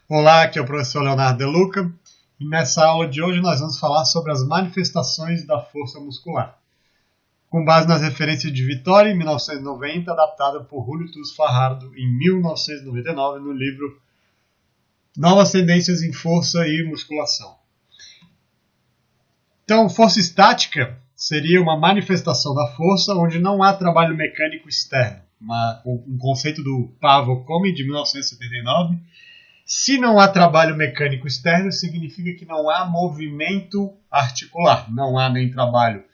Olá, aqui é o professor Leonardo De Luca e nessa aula de hoje nós vamos falar sobre as manifestações da força muscular, com base nas referências de Vittori, em 1990, adaptada por Julio Tus Fajardo em 1999 no livro Novas Tendências em Força e Musculação. Então, força estática seria uma manifestação da força onde não há trabalho mecânico externo, um conceito do Paavo Komi, de 1979. Se não há trabalho mecânico externo, significa que não há movimento articular. Não há nem trabalho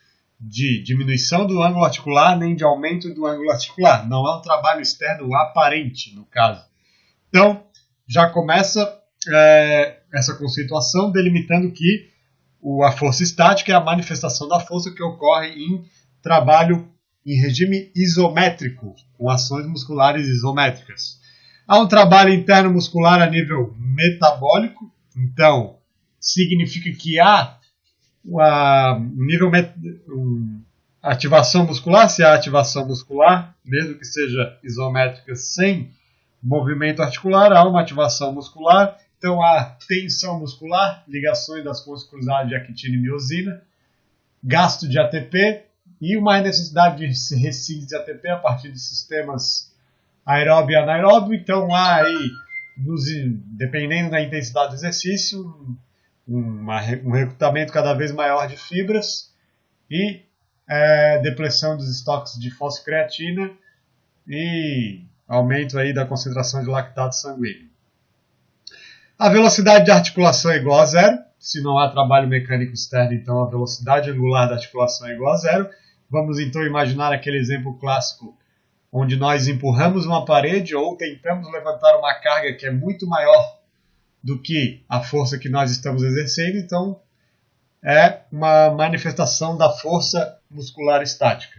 de diminuição do ângulo articular, nem de aumento do ângulo articular. Não há um trabalho externo aparente, no caso. Então, já começa essa conceituação delimitando que a força estática é a manifestação da força que ocorre em trabalho em regime isométrico, com ações musculares isométricas. Há um trabalho interno muscular a nível metabólico, então significa que há ativação muscular, se há ativação muscular, mesmo que seja isométrica sem movimento articular, há uma ativação muscular, então há tensão muscular, ligações das forças cruzadas de actina e miosina, gasto de ATP e uma necessidade de ressíntese de ATP a partir de sistemas aeróbio e anaeróbio, então há aí, dependendo da intensidade do exercício, um recrutamento cada vez maior de fibras e depressão dos estoques de fosfocreatina e aumento aí da concentração de lactato sanguíneo. A velocidade de articulação é igual a zero, se não há trabalho mecânico externo, então a velocidade angular da articulação é igual a zero. Vamos então imaginar aquele exemplo clássico onde nós empurramos uma parede ou tentamos levantar uma carga que é muito maior do que a força que nós estamos exercendo, então é uma manifestação da força muscular estática.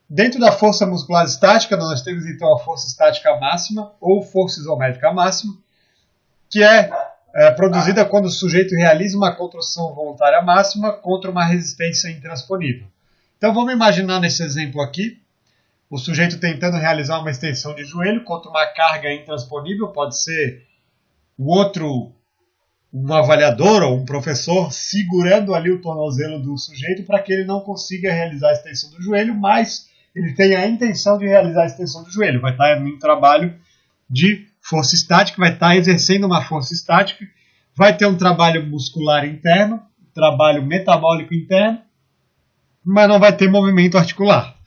Dentro da força muscular estática, nós temos então a força estática máxima ou força isométrica máxima, que é produzida quando o sujeito realiza uma contração voluntária máxima contra uma resistência intransponível. Então vamos imaginar nesse exemplo aqui, o sujeito tentando realizar uma extensão de joelho contra uma carga intransponível, pode ser um avaliador ou um professor segurando ali o tornozelo do sujeito para que ele não consiga realizar a extensão do joelho, mas ele tem a intenção de realizar a extensão do joelho. Vai estar em um trabalho de força estática, vai estar exercendo uma força estática, vai ter um trabalho muscular interno, trabalho metabólico interno, mas não vai ter movimento articular.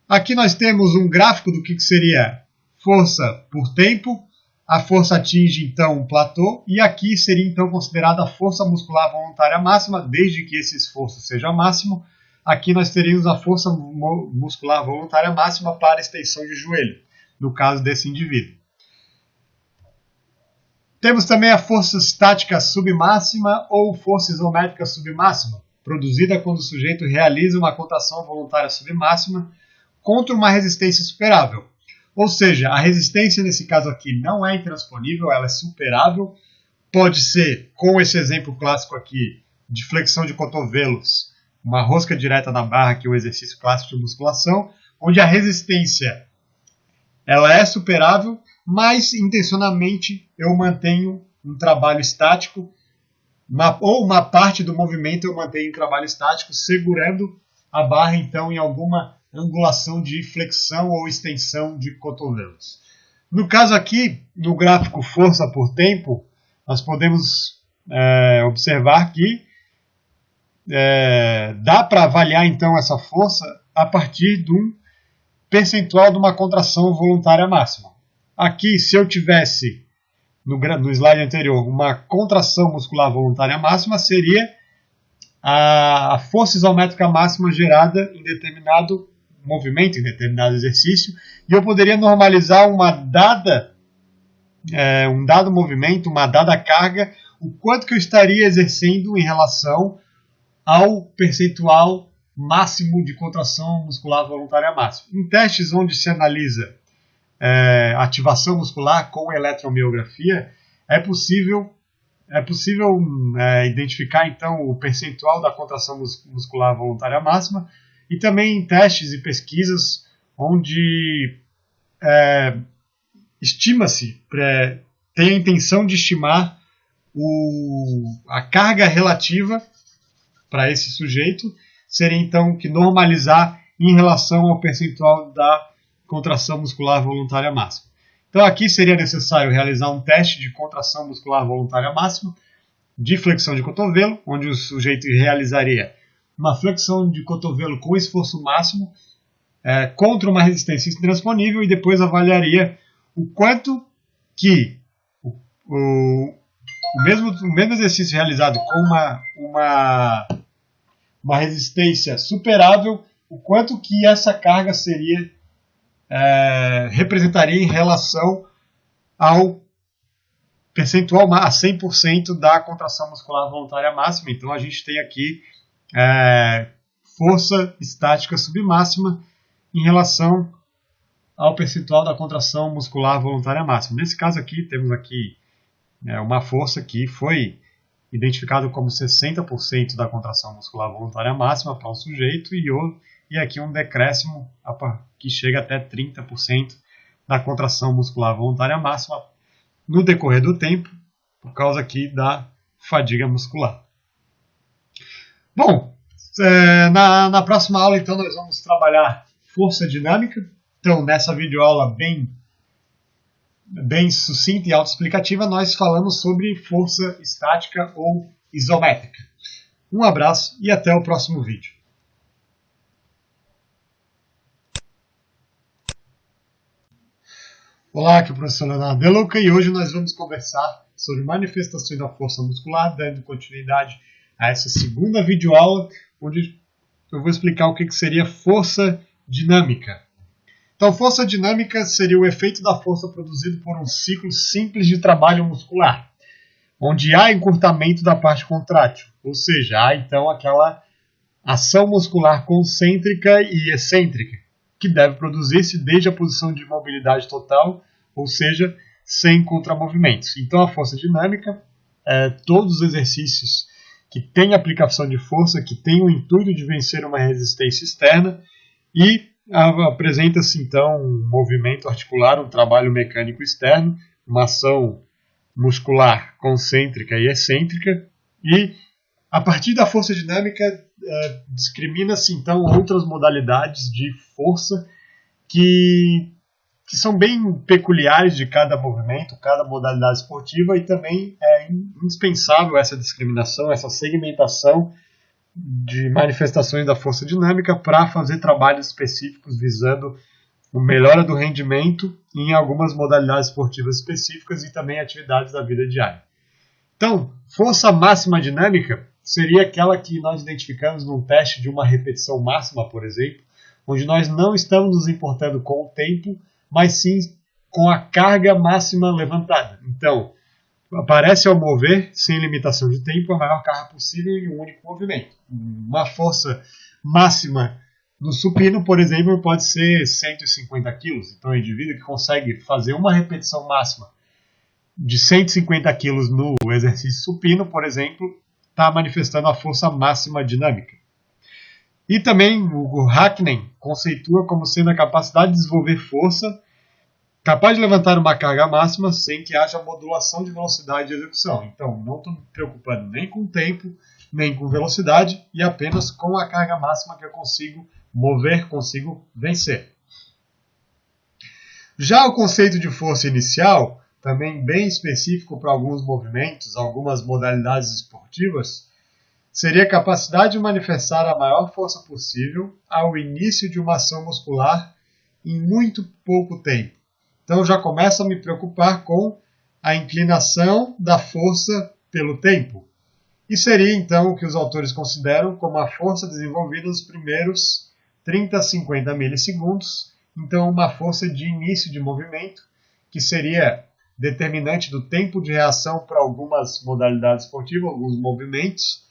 Aqui nós temos um gráfico do que seria força por tempo. A força atinge então um platô e aqui seria então considerada a força muscular voluntária máxima, desde que esse esforço seja máximo. Aqui nós teríamos a força muscular voluntária máxima para extensão de joelho, no caso desse indivíduo. Temos também a força estática submáxima ou força isométrica submáxima, produzida quando o sujeito realiza uma contração voluntária submáxima contra uma resistência superável. Ou seja, a resistência nesse caso aqui não é intransponível, ela é superável. Pode ser, com esse exemplo clássico aqui, de flexão de cotovelos, uma rosca direta na barra, que é o exercício clássico de musculação, onde a resistência ela é superável, mas intencionalmente eu mantenho um trabalho estático, ou uma parte do movimento eu mantenho em trabalho estático, segurando a barra então em alguma angulação de flexão ou extensão de cotovelos. No caso aqui, no gráfico força por tempo, nós podemos observar que dá para avaliar então essa força a partir de um percentual de uma contração voluntária máxima. Aqui, se eu tivesse, no slide anterior, uma contração muscular voluntária máxima, seria a força isométrica máxima gerada em determinado movimento, em determinado exercício, e eu poderia normalizar um dado movimento, uma dada carga, o quanto que eu estaria exercendo em relação ao percentual máximo de contração muscular voluntária máxima. Em testes onde se analisa ativação muscular com eletromiografia, é possível identificar então o percentual da contração muscular voluntária máxima, e também em testes e pesquisas onde estima-se tem a intenção de estimar a carga relativa para esse sujeito, seria então que normalizar em relação ao percentual da contração muscular voluntária máxima. Então aqui seria necessário realizar um teste de contração muscular voluntária máxima de flexão de cotovelo, onde o sujeito realizaria uma flexão de cotovelo com esforço máximo contra uma resistência intransponível e depois avaliaria o quanto que o mesmo exercício realizado com uma resistência superável, o quanto que essa carga representaria em relação ao percentual a 100% da contração muscular voluntária máxima. Então a gente tem aqui força estática submáxima em relação ao percentual da contração muscular voluntária máxima. Nesse caso aqui, temos aqui uma força que foi identificada como 60% da contração muscular voluntária máxima para um sujeito e aqui um decréscimo que chega até 30% da contração muscular voluntária máxima no decorrer do tempo, por causa aqui da fadiga muscular. Bom, na próxima aula então nós vamos trabalhar força dinâmica. Então nessa videoaula bem sucinta e autoexplicativa, nós falamos sobre força estática ou isométrica. Um abraço e até o próximo vídeo. Olá, aqui é o professor Leonardo De Luca e hoje nós vamos conversar sobre manifestações da força muscular, dando continuidade a essa segunda videoaula, onde eu vou explicar o que seria força dinâmica. Então, força dinâmica seria o efeito da força produzido por um ciclo simples de trabalho muscular, onde há encurtamento da parte contrátil, ou seja, há então aquela ação muscular concêntrica e excêntrica, que deve produzir-se desde a posição de mobilidade total, ou seja, sem contramovimentos. Então, a força dinâmica é todos os exercícios que têm aplicação de força, que têm o intuito de vencer uma resistência externa e apresenta-se então um movimento articular, um trabalho mecânico externo, uma ação muscular concêntrica e excêntrica, e a partir da força dinâmica discrimina-se então outras modalidades de força que são bem peculiares de cada movimento, cada modalidade esportiva, e também é indispensável essa discriminação, essa segmentação de manifestações da força dinâmica para fazer trabalhos específicos visando a melhora do rendimento em algumas modalidades esportivas específicas e também atividades da vida diária. Então, força máxima dinâmica seria aquela que nós identificamos num teste de uma repetição máxima, por exemplo, onde nós não estamos nos importando com o tempo, mas sim com a carga máxima levantada. Então, aparece ao mover, sem limitação de tempo, a maior carga possível em um único movimento. Uma força máxima no supino, por exemplo, pode ser 150 kg. Então, o indivíduo que consegue fazer uma repetição máxima de 150 kg no exercício supino, por exemplo, está manifestando a força máxima dinâmica. E também o Hackney conceitua como sendo a capacidade de desenvolver força capaz de levantar uma carga máxima sem que haja modulação de velocidade de execução. Então, não estou me preocupando nem com tempo, nem com velocidade, e apenas com a carga máxima que eu consigo mover, consigo vencer. Já o conceito de força inicial, também bem específico para alguns movimentos, algumas modalidades esportivas, seria a capacidade de manifestar a maior força possível ao início de uma ação muscular em muito pouco tempo. Então já começo a me preocupar com a inclinação da força pelo tempo. E seria então o que os autores consideram como a força desenvolvida nos primeiros 30 a 50 milissegundos. Então uma força de início de movimento, que seria determinante do tempo de reação para algumas modalidades esportivas, alguns movimentos.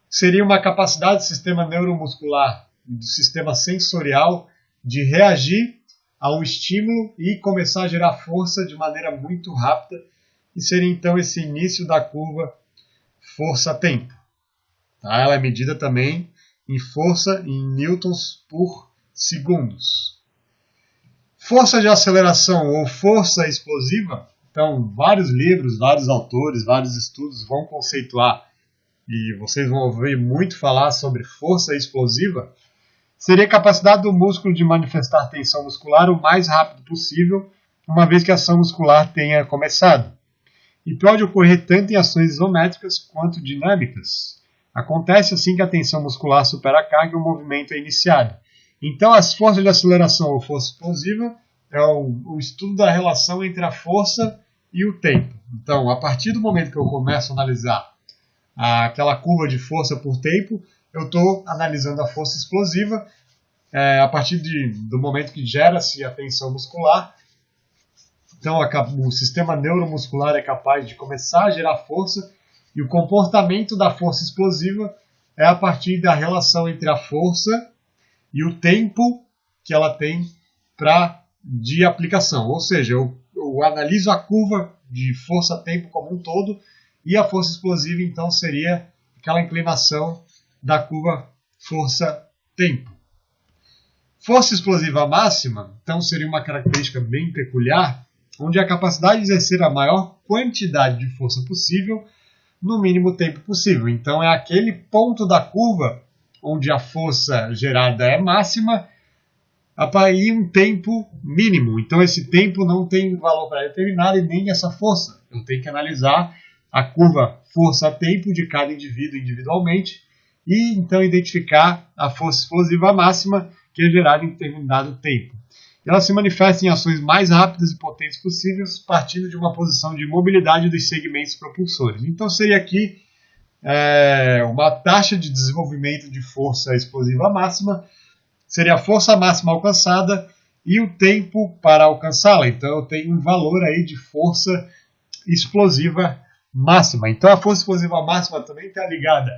Seria uma capacidade do sistema neuromuscular, do sistema sensorial, de reagir ao estímulo e começar a gerar força de maneira muito rápida, e seria então esse início da curva força-tempo. Tá? Ela é medida também em força em newtons por segundos. Força de aceleração ou força explosiva Então, vários livros, vários autores, vários estudos vão conceituar, e vocês vão ouvir muito falar sobre força explosiva, seria a capacidade do músculo de manifestar tensão muscular o mais rápido possível, uma vez que a ação muscular tenha começado. E pode ocorrer tanto em ações isométricas quanto dinâmicas. Acontece assim que a tensão muscular supera a carga e o movimento é iniciado. Então, as forças de aceleração ou força explosiva é o estudo da relação entre a força e o tempo. Então, a partir do momento que eu começo a analisar aquela curva de força por tempo, eu estou analisando a força explosiva a partir do momento que gera-se a tensão muscular. Então, o sistema neuromuscular é capaz de começar a gerar força, e o comportamento da força explosiva é a partir da relação entre a força e o tempo que ela tem de aplicação. Ou seja, eu analiso a curva de força-tempo como um todo, e a força explosiva, então, seria aquela inclinação da curva força-tempo. Força explosiva máxima, então, seria uma característica bem peculiar, onde a capacidade de exercer a maior quantidade de força possível no mínimo tempo possível. Então, é aquele ponto da curva onde a força gerada é máxima e um tempo mínimo. Então, esse tempo não tem valor pré-determinado e nem essa força. Eu tenho que analisar a curva força-tempo de cada indivíduo individualmente e, então, identificar a força explosiva máxima que é gerada em determinado tempo. Ela se manifesta em ações mais rápidas e potentes possíveis, partindo de uma posição de mobilidade dos segmentos propulsores. Então, seria aqui uma taxa de desenvolvimento de força explosiva máxima, seria a força máxima alcançada e o tempo para alcançá-la. Então, eu tenho um valor aí de força explosiva máxima. Então, a força explosiva máxima também está ligada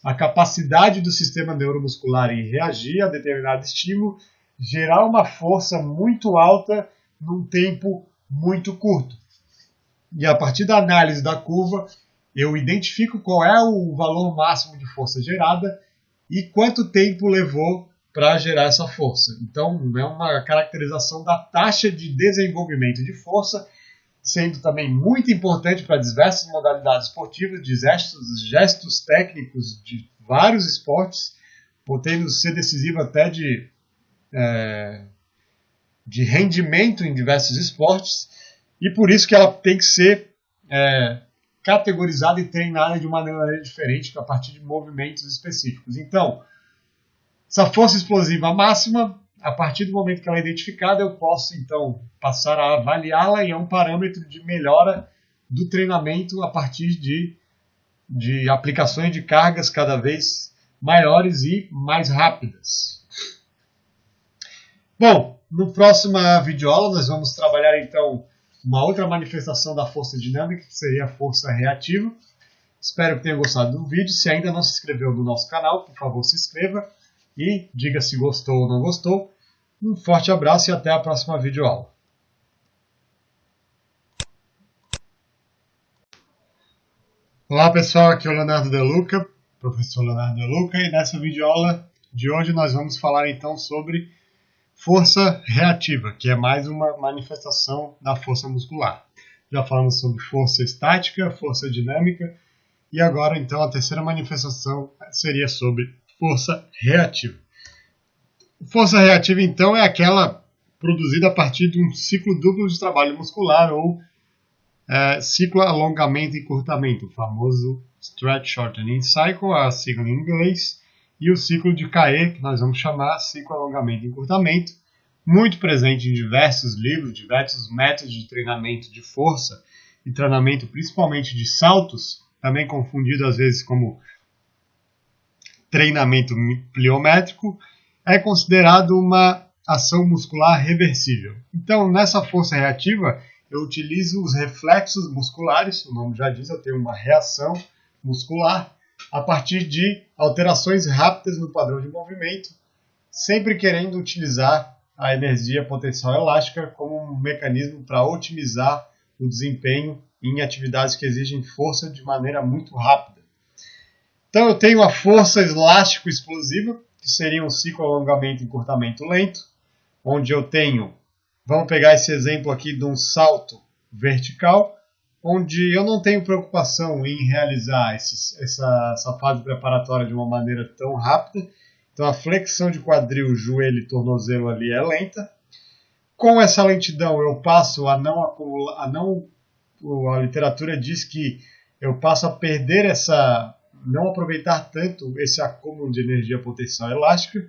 à capacidade do sistema neuromuscular em reagir a determinado estímulo, gerar uma força muito alta num tempo muito curto. E a partir da análise da curva, eu identifico qual é o valor máximo de força gerada e quanto tempo levou para gerar essa força. Então, é uma caracterização da taxa de desenvolvimento de força, sendo também muito importante para diversas modalidades esportivas, de gestos técnicos de vários esportes, podendo ser decisivo até de rendimento em diversos esportes, e por isso que ela tem que ser categorizada e treinada de uma maneira diferente a partir de movimentos específicos. Então, essa força explosiva máxima, a partir do momento que ela é identificada, eu posso então passar a avaliá-la e é um parâmetro de melhora do treinamento a partir de aplicações de cargas cada vez maiores e mais rápidas. Bom, no próximo videoaula nós vamos trabalhar então uma outra manifestação da força dinâmica, que seria a força reativa. Espero que tenha gostado do vídeo. Se ainda não se inscreveu no nosso canal, por favor se inscreva e diga se gostou ou não gostou. Um forte abraço e até a próxima videoaula. Olá pessoal, aqui é o Leonardo De Luca, professor Leonardo De Luca, e nessa videoaula de hoje nós vamos falar então sobre força reativa, que é mais uma manifestação da força muscular. Já falamos sobre força estática, força dinâmica, e agora então a terceira manifestação seria sobre força reativa. Força reativa então é aquela produzida a partir de um ciclo duplo de trabalho muscular ou ciclo alongamento e encurtamento, o famoso Stretch Shortening Cycle, a sigla em inglês, e o ciclo de Caet, que nós vamos chamar ciclo alongamento e encurtamento, muito presente em diversos livros, diversos métodos de treinamento de força e treinamento principalmente de saltos, também confundido às vezes como treinamento pliométrico, é considerado uma ação muscular reversível. Então, nessa força reativa, eu utilizo os reflexos musculares, o nome já diz, eu tenho uma reação muscular a partir de alterações rápidas no padrão de movimento, sempre querendo utilizar a energia potencial elástica como um mecanismo para otimizar o desempenho em atividades que exigem força de maneira muito rápida. Então eu tenho a força elástico-explosiva, que seria um ciclo alongamento e encurtamento lento, onde eu tenho, vamos pegar esse exemplo aqui de um salto vertical, onde eu não tenho preocupação em realizar essa fase preparatória de uma maneira tão rápida. Então a flexão de quadril, joelho e tornozelo ali é lenta. Com essa lentidão eu passo a não acumular, a literatura diz que eu passo a perder não aproveitar tanto esse acúmulo de energia potencial elástica,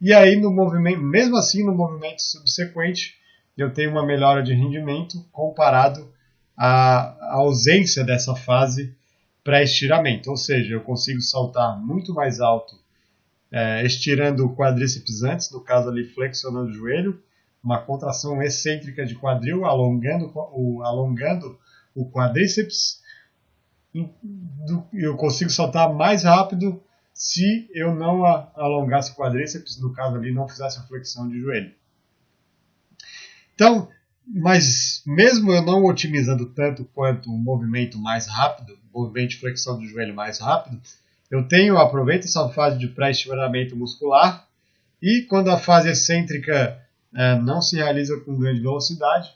e aí no movimento, mesmo assim no movimento subsequente, eu tenho uma melhora de rendimento comparado à ausência dessa fase pré-estiramento, ou seja, eu consigo saltar muito mais alto, estirando o quadríceps antes, no caso ali flexionando o joelho, uma contração excêntrica de quadril, alongando o quadríceps. Eu consigo saltar mais rápido se eu não alongasse o quadríceps, no caso ali, não fizesse a flexão de joelho. Então, mas mesmo eu não otimizando tanto quanto um movimento mais rápido, movimento de flexão do joelho mais rápido, eu aproveito essa fase de pré-estiramento muscular, e quando a fase excêntrica não se realiza com grande velocidade,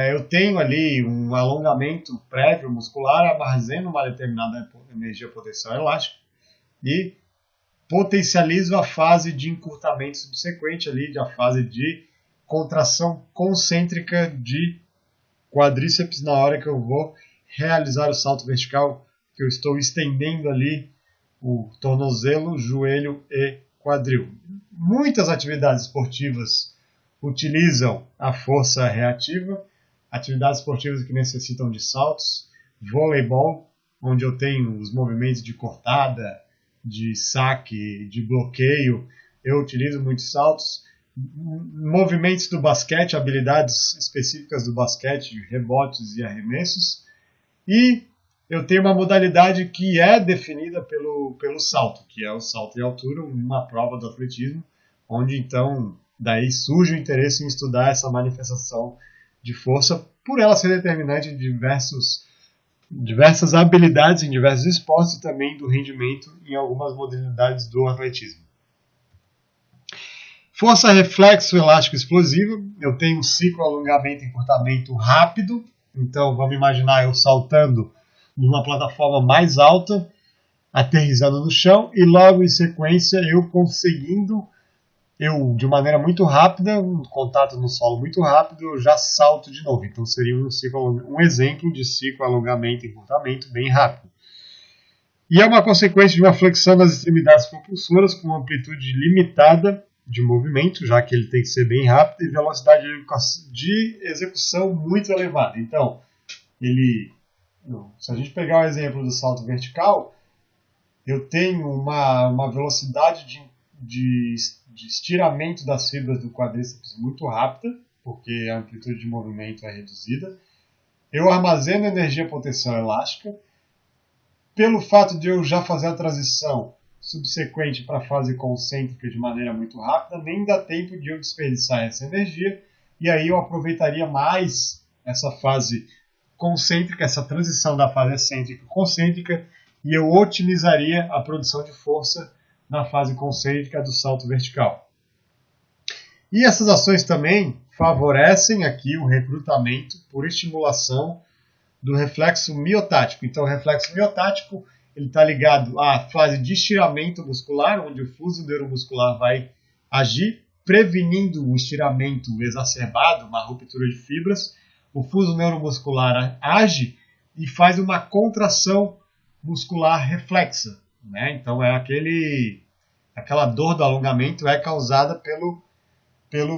eu tenho ali um alongamento prévio muscular, armazeno uma determinada energia potencial elástica e potencializo a fase de encurtamento subsequente ali, a fase de contração concêntrica de quadríceps na hora que eu vou realizar o salto vertical, que eu estou estendendo ali o tornozelo, joelho e quadril. Muitas atividades esportivas utilizam a força reativa, atividades esportivas que necessitam de saltos, voleibol, onde eu tenho os movimentos de cortada, de saque, de bloqueio, eu utilizo muitos saltos. Movimentos do basquete, habilidades específicas do basquete, rebotes e arremessos. E eu tenho uma modalidade que é definida pelo salto, que é o salto em altura, uma prova do atletismo, onde então daí surge o interesse em estudar essa manifestação de força, por ela ser determinante em diversas habilidades em diversos esportes e também do rendimento em algumas modalidades do atletismo. Força reflexo elástico explosiva, eu tenho um ciclo alongamento e encurtamento rápido, então vamos imaginar eu saltando numa plataforma mais alta, aterrissando no chão e logo em sequência eu de maneira muito rápida, um contato no solo muito rápido, eu já salto de novo. Então seria um exemplo de ciclo alongamento e encurtamento bem rápido. E é uma consequência de uma flexão das extremidades propulsoras com amplitude limitada de movimento, já que ele tem que ser bem rápido, e velocidade de execução muito elevada. Então, se a gente pegar o exemplo do salto vertical, eu tenho uma velocidade de estiramento das fibras do quadríceps muito rápida, porque a amplitude de movimento é reduzida. Eu armazeno energia potencial elástica. Pelo fato de eu já fazer a transição subsequente para a fase concêntrica de maneira muito rápida, nem dá tempo de eu desperdiçar essa energia, e aí eu aproveitaria mais essa fase concêntrica, essa transição da fase excêntrica e concêntrica, e eu otimizaria a produção de força na fase concêntrica do salto vertical. E essas ações também favorecem aqui o recrutamento por estimulação do reflexo miotático. Então, o reflexo miotático está ligado à fase de estiramento muscular, onde o fuso neuromuscular vai agir, prevenindo o estiramento exacerbado, uma ruptura de fibras. O fuso neuromuscular age e faz uma contração muscular reflexa. Né? Então, aquela dor do alongamento é causada pelo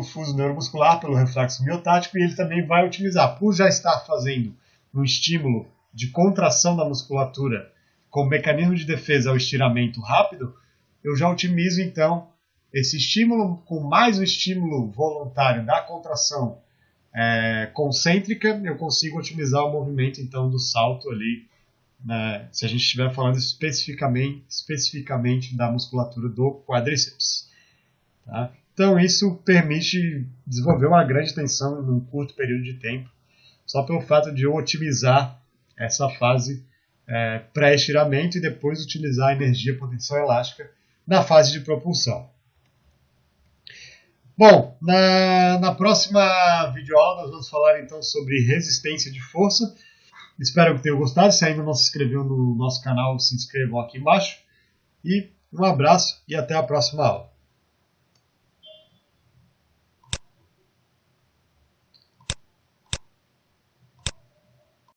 fuso neuromuscular, pelo reflexo miotático, e ele também vai utilizar, por já estar fazendo um estímulo de contração da musculatura com mecanismo de defesa ao estiramento rápido, eu já otimizo então esse estímulo com mais o estímulo voluntário da contração concêntrica, eu consigo otimizar o movimento então do salto ali, né, se a gente estiver falando especificamente da musculatura do quadríceps. Tá? Então isso permite desenvolver uma grande tensão em um curto período de tempo, só pelo fato de eu otimizar essa fase pré-estiramento e depois utilizar a energia potencial elástica na fase de propulsão. Bom, na próxima videoaula nós vamos falar então sobre resistência de força. Espero que tenham gostado. Se ainda não se inscreveu no nosso canal, se inscrevam aqui embaixo. E um abraço e até a próxima aula.